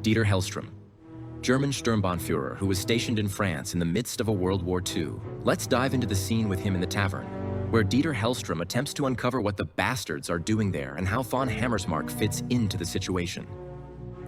Dieter Hellstrom, German Sturmbannführer who was stationed in France in the midst of a World War II. Let's dive into the scene with him in the tavern, where Dieter Hellstrom attempts to uncover what the Bastards are doing there and how von Hammersmark fits into the situation.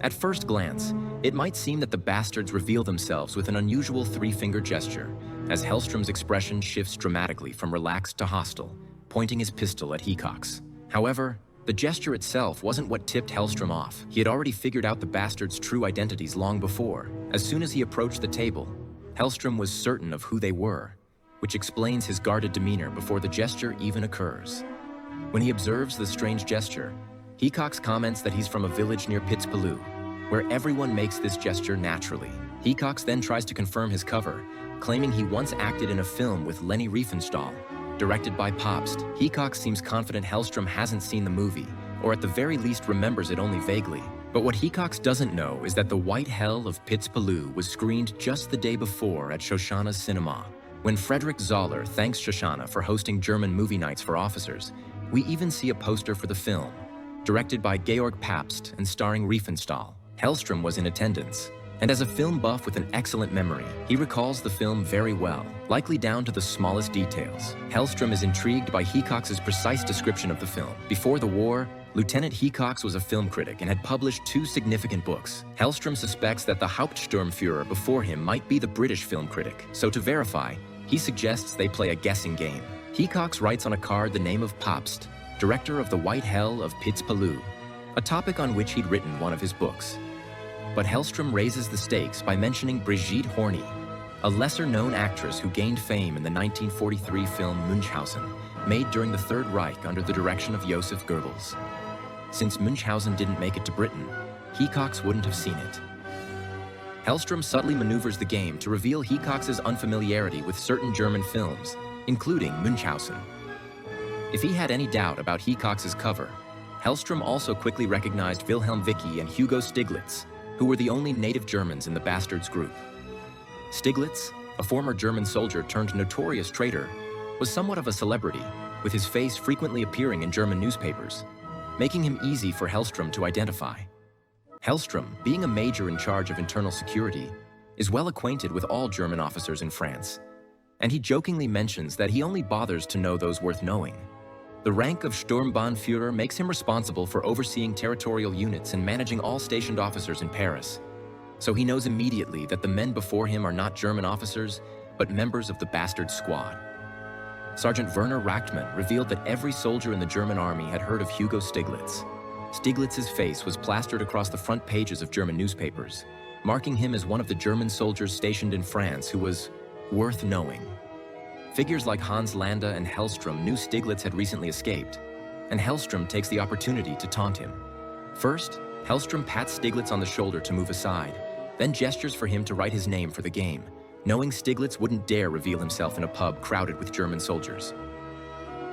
At first glance, it might seem that the Bastards reveal themselves with an unusual three-finger gesture, as Hellstrom's expression shifts dramatically from relaxed to hostile, pointing his pistol at Hecox. However, the gesture itself wasn't what tipped Hellstrom off. He had already figured out the Bastards' true identities long before. As soon as he approached the table, Hellstrom was certain of who they were, which explains his guarded demeanor before the gesture even occurs. When he observes the strange gesture, Hecox comments that he's from a village near Pitzpaloo, where everyone makes this gesture naturally. Hecox then tries to confirm his cover, claiming he once acted in a film with Leni Riefenstahl, directed by Pabst. Hecox seems confident Hellstrom hasn't seen the movie, or at the very least remembers it only vaguely. But what Hecox doesn't know is that the White Hell of Pitzpaloo was screened just the day before at Shoshana's cinema. When Frederick Zoller thanks Shoshana for hosting German movie nights for officers, we even see a poster for the film, directed by Georg Pabst and starring Riefenstahl. Hellstrom was in attendance, and as a film buff with an excellent memory, he recalls the film very well, likely down to the smallest details. Hellstrom is intrigued by Hecox's precise description of the film. Before the war, Lieutenant Hecox was a film critic and had published 2 significant books. Hellstrom suspects that the Hauptsturmführer before him might be the British film critic, so to verify, he suggests they play a guessing game. Hecox writes on a card the name of Pabst, director of the White Hell of Pitzpaloo, a topic on which he'd written one of his books. But Hellstrom raises the stakes by mentioning Brigitte Horney, a lesser-known actress who gained fame in the 1943 film Munchausen, made during the Third Reich under the direction of Joseph Goebbels. Since Munchausen didn't make it to Britain, Hecox wouldn't have seen it. Hellstrom subtly maneuvers the game to reveal Hecox's unfamiliarity with certain German films, including Munchausen. If he had any doubt about Hecox's cover, Hellstrom also quickly recognized Wilhelm Wicke and Hugo Stiglitz, who were the only native Germans in the Bastards group. Stiglitz, a former German soldier turned notorious traitor, was somewhat of a celebrity, with his face frequently appearing in German newspapers, making him easy for Hellstrom to identify. Hellstrom, being a major in charge of internal security, is well acquainted with all German officers in France, and he jokingly mentions that he only bothers to know those worth knowing. The rank of Sturmbannführer makes him responsible for overseeing territorial units and managing all stationed officers in Paris, so he knows immediately that the men before him are not German officers, but members of the Bastard Squad. Sergeant Werner Rachtmann revealed that every soldier in the German army had heard of Hugo Stiglitz. Stiglitz's face was plastered across the front pages of German newspapers, marking him as one of the German soldiers stationed in France who was worth knowing. Figures like Hans Landa and Hellstrom knew Stiglitz had recently escaped, and Hellstrom takes the opportunity to taunt him. First, Hellstrom pats Stiglitz on the shoulder to move aside, then gestures for him to write his name for the game, knowing Stiglitz wouldn't dare reveal himself in a pub crowded with German soldiers.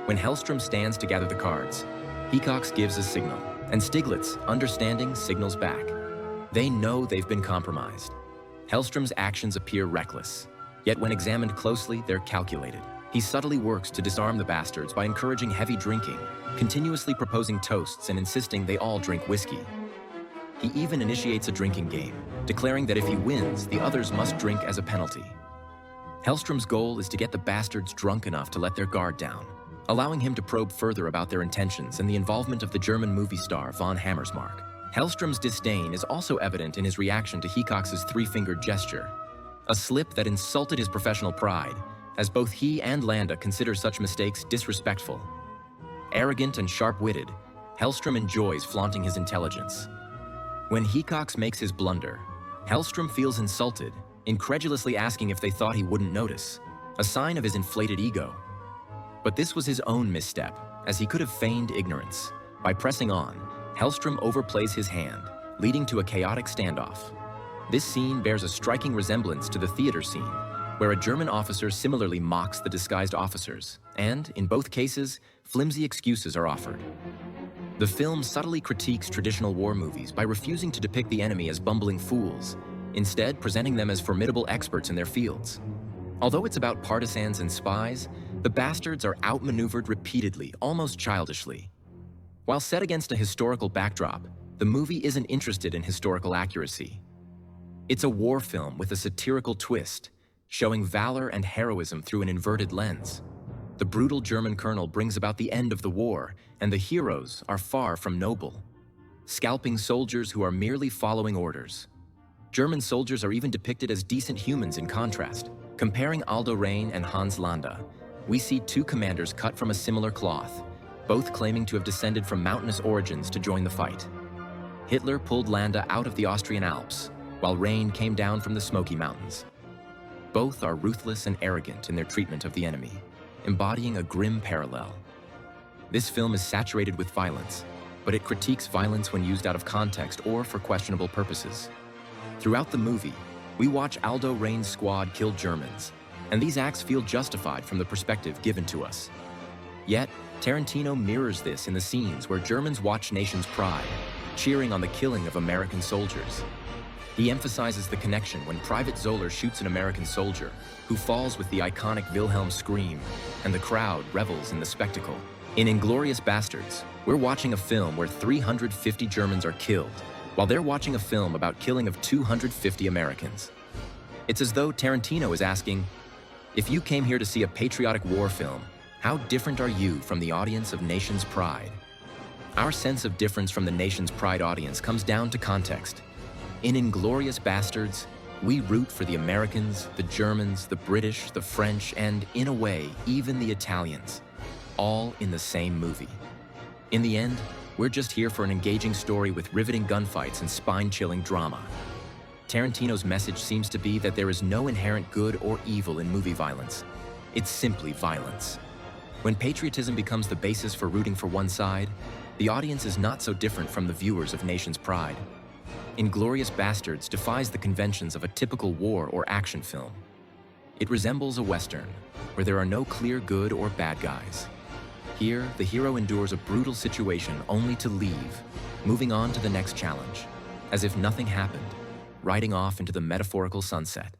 When Hellstrom stands to gather the cards, Hecox gives a signal, and Stiglitz, understanding, signals back. They know they've been compromised. Hellstrom's actions appear reckless, yet when examined closely, they're calculated. He subtly works to disarm the Bastards by encouraging heavy drinking, continuously proposing toasts and insisting they all drink whiskey. He even initiates a drinking game, declaring that if he wins, the others must drink as a penalty. Hellstrom's goal is to get the Bastards drunk enough to let their guard down, allowing him to probe further about their intentions and the involvement of the German movie star von Hammersmark. Hellstrom's disdain is also evident in his reaction to Hecox's three-fingered gesture, a slip that insulted his professional pride, as both he and Landa consider such mistakes disrespectful. Arrogant and sharp-witted, Hellstrom enjoys flaunting his intelligence. When Hecox makes his blunder, Hellstrom feels insulted, incredulously asking if they thought he wouldn't notice, a sign of his inflated ego. But this was his own misstep, as he could have feigned ignorance. By pressing on, Hellstrom overplays his hand, leading to a chaotic standoff. This scene bears a striking resemblance to the theater scene, where a German officer similarly mocks the disguised officers, and, in both cases, flimsy excuses are offered. The film subtly critiques traditional war movies by refusing to depict the enemy as bumbling fools, instead presenting them as formidable experts in their fields. Although it's about partisans and spies, the Bastards are outmaneuvered repeatedly, almost childishly. While set against a historical backdrop, The movie isn't interested in historical accuracy. It's a war film with a satirical twist, showing valor and heroism through an inverted lens. The brutal German colonel brings about the end of the war, and the heroes are far from noble, scalping soldiers who are merely following orders. German soldiers are even depicted as decent humans in contrast. Comparing Aldo Raine and Hans Landa, we see two commanders cut from a similar cloth, both claiming to have descended from mountainous origins to join the fight. Hitler pulled Landa out of the Austrian Alps, while Raine came down from the Smoky Mountains. Both are ruthless and arrogant in their treatment of the enemy, embodying a grim parallel. This film is saturated with violence, but it critiques violence when used out of context or for questionable purposes. Throughout the movie, we watch Aldo Raine's squad kill Germans, and these acts feel justified from the perspective given to us. Yet, Tarantino mirrors this in the scenes where Germans watch nation's pride, cheering on the killing of American soldiers. He emphasizes the connection when Private Zoller shoots an American soldier, who falls with the iconic Wilhelm scream, and the crowd revels in the spectacle. In Inglourious Basterds, we're watching a film where 350 Germans are killed, while they're watching a film about killing of 250 Americans. It's as though Tarantino is asking, if you came here to see a patriotic war film, how different are you from the audience of Nation's Pride? Our sense of difference from the Nation's Pride audience comes down to context. In Inglourious Basterds, we root for the Americans, the Germans, the British, the French, and, in a way, even the Italians, all in the same movie. In the end, we're just here for an engaging story with riveting gunfights and spine-chilling drama. Tarantino's message seems to be that there is no inherent good or evil in movie violence. It's simply violence. When patriotism becomes the basis for rooting for one side, the audience is not so different from the viewers of Nation's Pride. Inglourious Basterds defies the conventions of a typical war or action film. It resembles a Western, where there are no clear good or bad guys. Here, the hero endures a brutal situation only to leave, moving on to the next challenge, as if nothing happened, riding off into the metaphorical sunset.